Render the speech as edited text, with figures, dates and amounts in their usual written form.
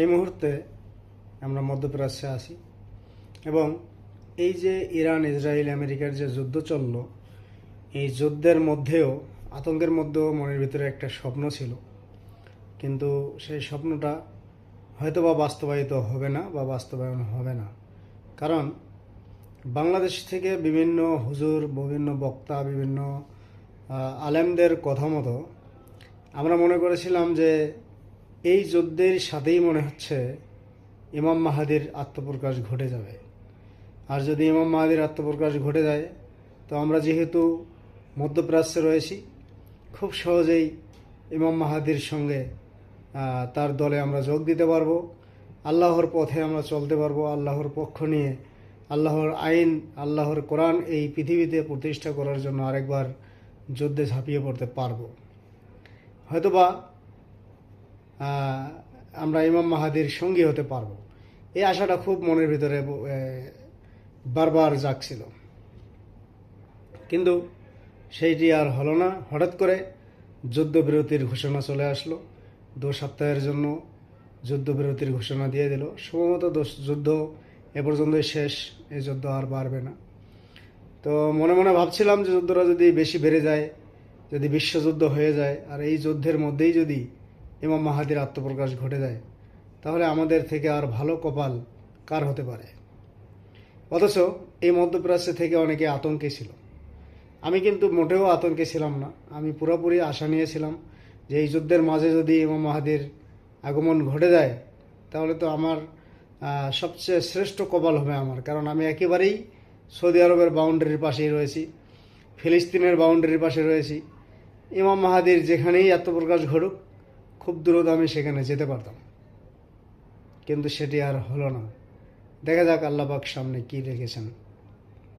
এই মুহূর্তে আমরা মধ্যপ্রাচ্যে আছি এবং এই যে ইরান ইসরায়েল আমেরিকার যে যুদ্ধ চলল, এই যুদ্ধের মধ্যেও আতঙ্কের মধ্যেও মনের ভিতরে একটা স্বপ্ন ছিল, কিন্তু সেই স্বপ্নটা হয়তো বা বাস্তবায়িত হবে না বা বাস্তবায়ন হবে না। কারণ বাংলাদেশ থেকে বিভিন্ন হুজুর, বিভিন্ন বক্তা, বিভিন্ন আলেমদের কথা মতো আমরা মনে করেছিলাম যে এই যুদ্ধের সাথেই মনে হচ্ছে ইমাম মাহাদির আত্মপ্রকাশ ঘটে যাবে। আর যদি ইমাম মাহাদির আত্মপ্রকাশ ঘটে যায়, তো আমরা যেহেতু মধ্যপ্রাচ্যে রয়েছি, খুব সহজেই ইমাম মাহাদির সঙ্গে তার দলে আমরা যোগ দিতে পারবো, আল্লাহর পথে আমরা চলতে পারবো, আল্লাহর পক্ষ নিয়ে আল্লাহর আইন, আল্লাহর কোরআন এই পৃথিবীতে প্রতিষ্ঠা করার জন্য আরেকবার যুদ্ধে ঝাঁপিয়ে পড়তে পারবো। হয়তোবা আমরা ইমাম মাহাদির সঙ্গী হতে পারবো, এই আশাটা খুব মনের ভিতরে বারবার জাগছিল। কিন্তু সেইটি আর হলো না। হঠাৎ করে যুদ্ধবিরতির ঘোষণা চলে আসলো। 2 সপ্তাহের জন্য যুদ্ধবিরতির ঘোষণা দিয়ে দিল। সম্ভবত যুদ্ধ এ পর্যন্তই শেষ, এই যুদ্ধ আর বাড়বে না। তো মনে মনে ভাবছিলাম যে যুদ্ধটা যদি বেশি বেড়ে যায়, যদি বিশ্বযুদ্ধ হয়ে যায়, আর এই যুদ্ধের মধ্যেই যদি ইমাম মাহাদির আত্মপ্রকাশ ঘটে যায়, তাহলে আমাদের থেকে আর ভালো কপাল কার হতে পারে। অথচ এই মধ্যপ্রাচ্য থেকে অনেকে আতঙ্কে ছিল। আমি কিন্তু মোটেও আতঙ্কে ছিলাম না। আমি পুরোপুরি আশা নিয়েছিলাম যে এই যুদ্ধের মাঝে যদি ইমাম মাহাদির আগমন ঘটে যায়, তাহলে তো আমার সবচেয়ে শ্রেষ্ঠ কপাল হবে আমার। কারণ আমি একেবারেই সৌদি আরবের বাউন্ডারির পাশেই রয়েছি, ফিলিস্তিনের বাউন্ডারির পাশে রয়েছি। ইমাম মাহাদির যেখানেই আত্মপ্রকাশ ঘটুক, খুব দ্রুত আমি সেখানে যেতে পারতাম। কিন্তু সেটি আর হলো না। দেখা যাক আল্লাহ পাক সামনে কী রেখেছেন।